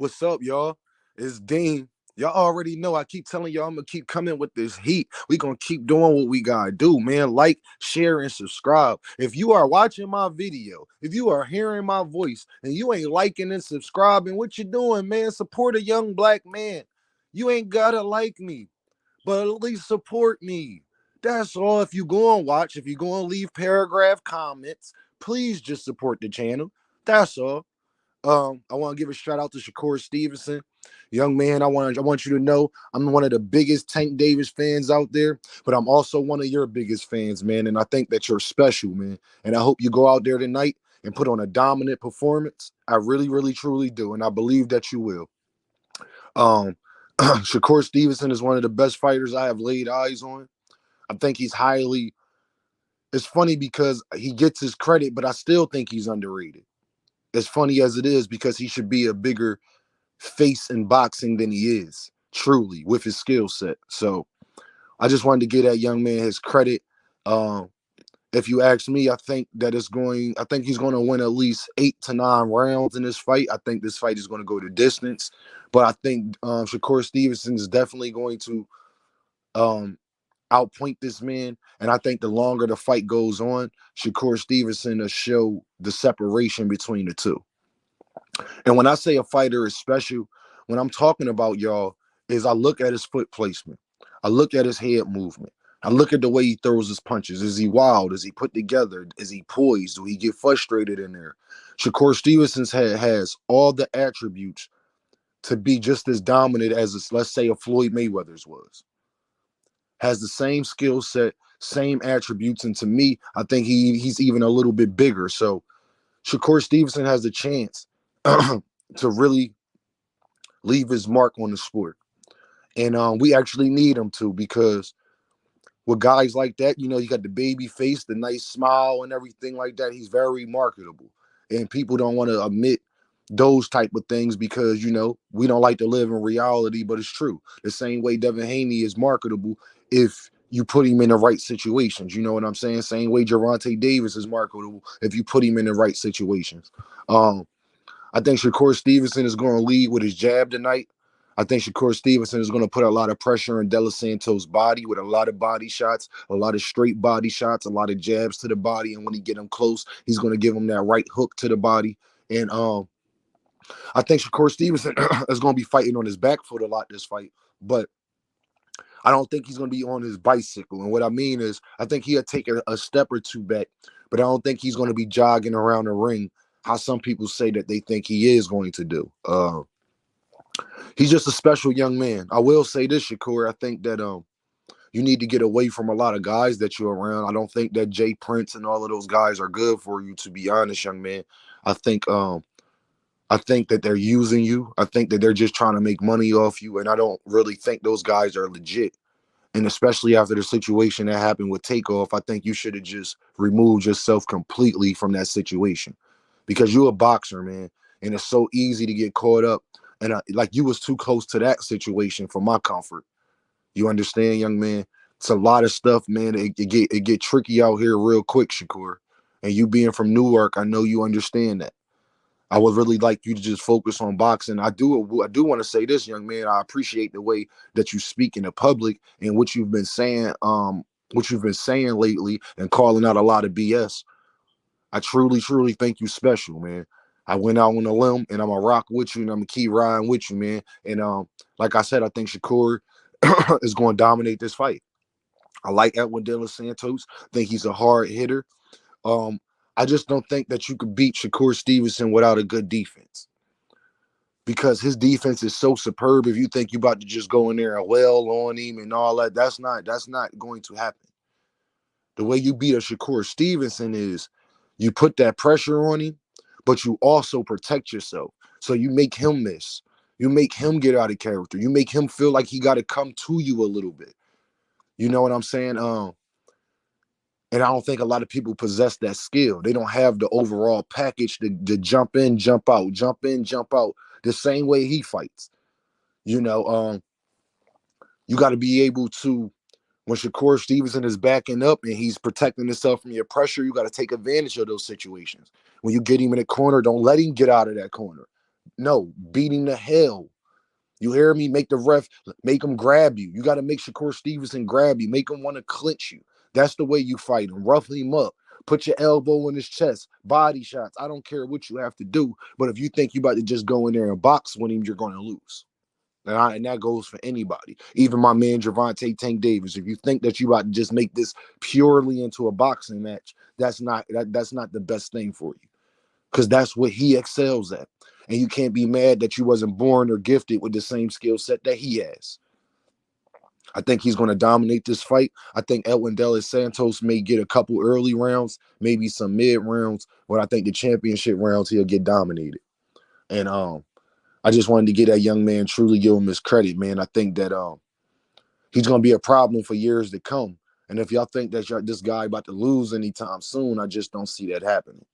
What's up, y'all? It's Dean. Y'all already know I keep telling y'all I'm gonna keep coming with this heat. We gonna keep doing what we gotta do, man. Like, share, and subscribe. If you are watching my video, if you are hearing my voice, and you ain't liking and subscribing, what you doing, man? Support a young black man. You ain't gotta like me, but at least support me. That's all. If you go and watch, if you go and leave paragraph comments, please just support the channel. That's all. I want to give a shout out to Shakur Stevenson, young man. I want you to know I'm one of the biggest Tank Davis fans out there, but I'm also one of your biggest fans, man. And I think that you're special, man. And I hope you go out there tonight and put on a dominant performance. I really, really, truly do, and I believe that you will. Um, Shakur Stevenson is one of the best fighters I have laid eyes on. I think he's highly. It's funny because he gets his credit, but I still think he's underrated. As funny as it is, because he should be a bigger face in boxing than he is, truly, with his skill set. So I just wanted to give that young man his credit. Um, if you ask me, I think he's going to win at least 8 to 9 rounds in this fight. I think this fight is going to go the distance, but I think Shakur Stevenson is definitely going to um, outpoint this man. And I think the longer the fight goes on, Shakur Stevenson will show the separation between the two. And when I say a fighter is special, when I'm talking about, y'all, is I look at his foot placement. I look at his head movement. I look at the way he throws his punches. Is he wild? Is he put together? Is he poised? Do he get frustrated in there? Shakur Stevenson's head has all the attributes to be just as dominant as, let's say, a Floyd Mayweather's was. Has the same skill set, same attributes, and to me, I think he's even a little bit bigger. So Shakur Stevenson has the chance to really leave his mark on the sport. And we actually need him to, because with guys like that, you got the baby face, the nice smile, and everything like that. He's very marketable. And people don't want to admit those type of things because, we don't like to live in reality, but it's true. The same way Devin Haney is marketable if you put him in the right situations. You know what I'm saying? Same way Gervonta Davis is marketable if you put him in the right situations. Um, I think Shakur Stevenson is going to lead with his jab tonight. I think Shakur Stevenson is going to put a lot of pressure on De Los Santos' body with a lot of body shots, a lot of straight body shots, a lot of jabs to the body. And when he get him close, he's going to give him that right hook to the body. And I think Shakur Stevenson is going to be fighting on his back foot a lot this fight. But I don't think he's going to be on his bicycle. And what I mean is, I think he'll take a step or two back, but I don't think he's going to be jogging around the ring how some people say that they think he is going to do. He's just a special young man. I will say this, Shakur. I think that you need to get away from a lot of guys that you're around. I don't think that Jay Prince and all of those guys are good for you, to be honest, young man. I think that they're using you. I think that they're just trying to make money off you, and I don't really think those guys are legit. And especially after the situation that happened with Takeoff, I think you should have just removed yourself completely from that situation, because you're a boxer, man, and it's so easy to get caught up. And like, you was too close to that situation for my comfort. You understand, young man? It's a lot of stuff, man. It get tricky out here real quick, Shakur. And you being from Newark, I know you understand that. I would really like you to just focus on boxing. I do want to say this, young man. I appreciate the way that you speak in the public and what you've been saying lately and calling out a lot of BS. I truly, truly think you special, man. I went out on a limb, and I'm gonna rock with you, and I'm gonna keep riding with you, man. And like I said, I think Shakur is going to dominate this fight. I like Edwin De Los Santos. I think he's a hard hitter. Um, I just don't think that you could beat Shakur Stevenson without a good defense, because his defense is so superb. If you think you're about to just go in there and wail on him and all that, that's not going to happen. The way you beat a Shakur Stevenson is you put that pressure on him, but you also protect yourself. So you make him miss. You make him get out of character. You make him feel like he got to come to you a little bit. You know what I'm saying? And I don't think a lot of people possess that skill. They don't have the overall package to jump in, jump out, jump in, jump out the same way he fights. You know, you got to be able to, when Shakur Stevenson is backing up and he's protecting himself from your pressure, you got to take advantage of those situations. When you get him in a corner, don't let him get out of that corner. No, beating the hell. You hear me? Make the ref, make him grab you. You got to make Shakur Stevenson grab you. Make him want to clinch you. That's the way you fight him. Rough him up. Put your elbow in his chest. Body shots. I don't care what you have to do. But if you think you about to just go in there and box with him, you're going to lose. And that goes for anybody. Even my man Gervonta Tank Davis. If you think that you about to just make this purely into a boxing match, that's not the best thing for you. Because that's what he excels at. And you can't be mad that you wasn't born or gifted with the same skill set that he has. I think he's going to dominate this fight. I think Edwin De Los Santos may get a couple early rounds, maybe some mid rounds, but I think the championship rounds he'll get dominated. And I just wanted to get that young man, truly give him his credit, man. I think that he's going to be a problem for years to come. And if y'all think that this guy about to lose anytime soon, I just don't see that happening.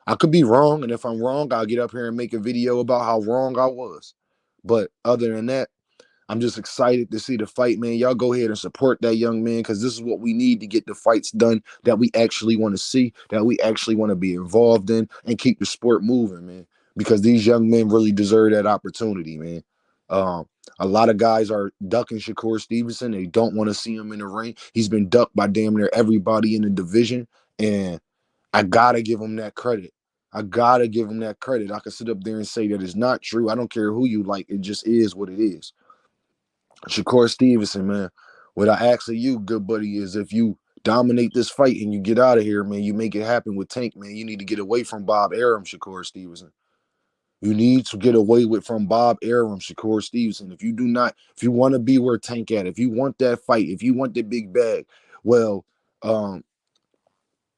I could be wrong, and if I'm wrong, I'll get up here and make a video about how wrong I was. But other than that, I'm just excited to see the fight, man. Y'all go ahead and support that young man, because this is what we need to get the fights done that we actually want to see, that we actually want to be involved in, and keep the sport moving, man. Because these young men really deserve that opportunity, man. Um, a lot of guys are ducking Shakur Stevenson. They don't want to see him in the ring. He's been ducked by damn near everybody in the division, and I gotta give him that credit. I gotta give him that credit. I can sit up there and say that it's not true. I don't care who you like. It just is what it is. Shakur Stevenson, man. What I ask of you, good buddy, is if you dominate this fight and you get out of here, man, you make it happen with Tank, man. You need to get away from Bob Arum, Shakur Stevenson. You need to get away from Bob Arum, Shakur Stevenson. If you do not, if you want to be where Tank at, if you want that fight, if you want the big bag, well,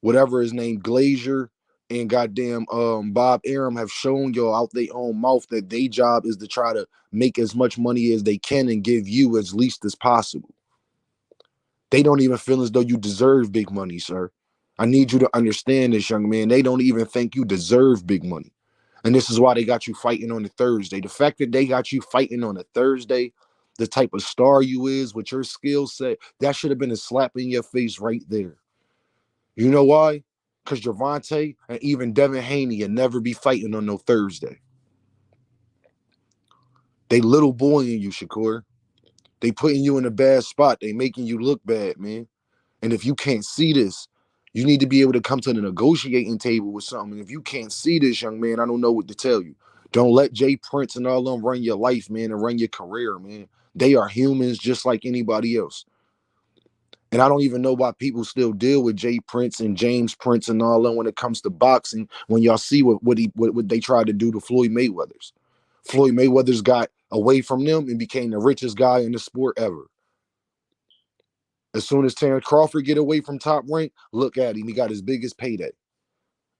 whatever his name, Glazier and goddamn Bob Arum have shown y'all out their own mouth that their job is to try to make as much money as they can and give you as least as possible. They don't even feel as though you deserve big money, sir. I need you to understand this, young man. They don't even think you deserve big money. And this is why they got you fighting on a Thursday. The fact that they got you fighting on a Thursday, the type of star you is with your skill set, that should have been a slap in your face right there. You know why? Because Gervonta and even Devin Haney will never be fighting on no Thursday. They little boying you, Shakur. They putting you in a bad spot. They making you look bad, man. And if you can't see this, you need to be able to come to the negotiating table with something. And if you can't see this, young man, I don't know what to tell you. Don't let Jay Prince and all them run your life, man, and run your career, man. They are humans just like anybody else. And I don't even know why people still deal with Jay Prince and James Prince and all that when it comes to boxing. When y'all see what they tried to do to Floyd Mayweather's. Floyd Mayweather's got away from them and became the richest guy in the sport ever. As soon as Terrence Crawford get away from Top Rank, look at him. He got his biggest payday.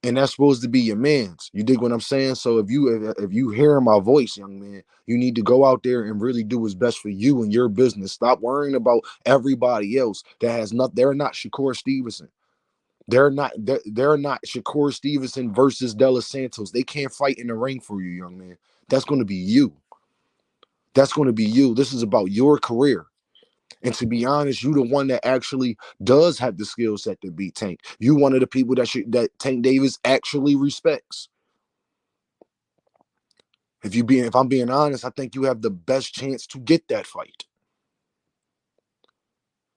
And that's supposed to be your man's. You dig what I'm saying? So if you hear my voice, young man, you need to go out there and really do what's best for you and your business. Stop worrying about everybody else that has not. They're not Shakur Stevenson. They're not Shakur Stevenson versus De Los Santos. They can't fight in the ring for you, young man. That's going to be you. That's going to be you. This is about your career. And to be honest, you the one that actually does have the skill set to beat Tank. You one of the people that Tank Davis actually respects. If I'm being honest, I think you have the best chance to get that fight.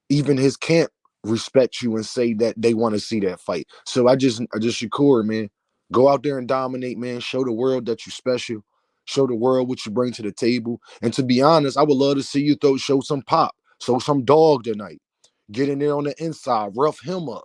Even his camp respects you and say that they want to see that fight. So I just Shakur, man, go out there and dominate, man. Show the world that you're special. Show the world what you bring to the table. And to be honest, I would love to see you show some pop, show some dog tonight. Get in there on the inside, rough him up,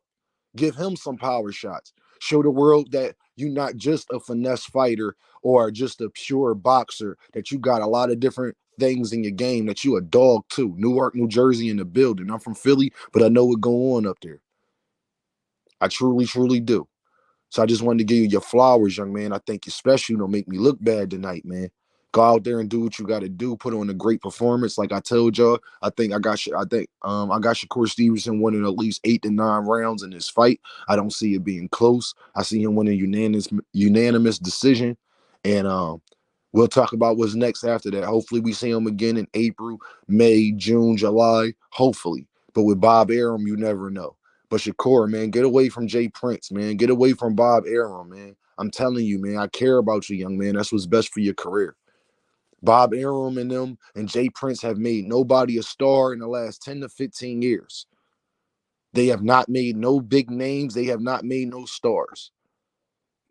give him some power shots. Show the world that you're not just a finesse fighter or just a pure boxer, that you got a lot of different things in your game, that you a dog too. Newark, New Jersey in the building. I'm from Philly, but I know what going on up there. I truly, truly do. So I just wanted to give you your flowers, young man. I think you're special. Don't make me look bad tonight, man. Go out there and do what you got to do. Put on a great performance, like I told y'all. I got Shakur Stevenson winning at least 8 to 9 rounds in this fight. I don't see it being close. I see him winning unanimous decision, and we'll talk about what's next after that. Hopefully, we see him again in April, May, June, July. Hopefully, but with Bob Arum, you never know. But Shakur, man, get away from Jay Prince, man. Get away from Bob Arum, man. I'm telling you, man, I care about you, young man. That's what's best for your career. Bob Arum and them and Jay Prince have made nobody a star in the last 10 to 15 years. They have not made no big names. They have not made no stars.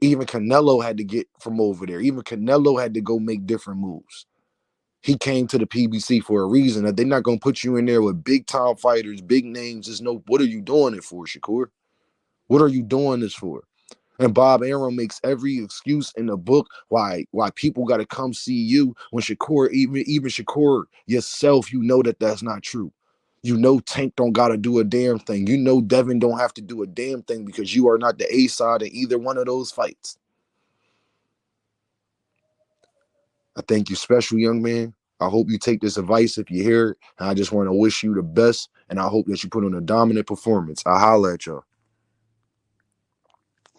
Even Canelo had to get from over there. Even Canelo had to go make different moves. He came to the PBC for a reason. That they're not going to put you in there with big time fighters, big names. Just know, what are you doing it for, Shakur? What are you doing this for? And Bob Arum makes every excuse in the book why people got to come see you. When Shakur, even Shakur yourself, you know that that's not true. You know Tank don't got to do a damn thing. You know Devin don't have to do a damn thing because you are not the A side in either one of those fights. I think you're special, young man. I hope you take this advice if you hear it. And I just want to wish you the best. And I hope that you put on a dominant performance. I holla at y'all.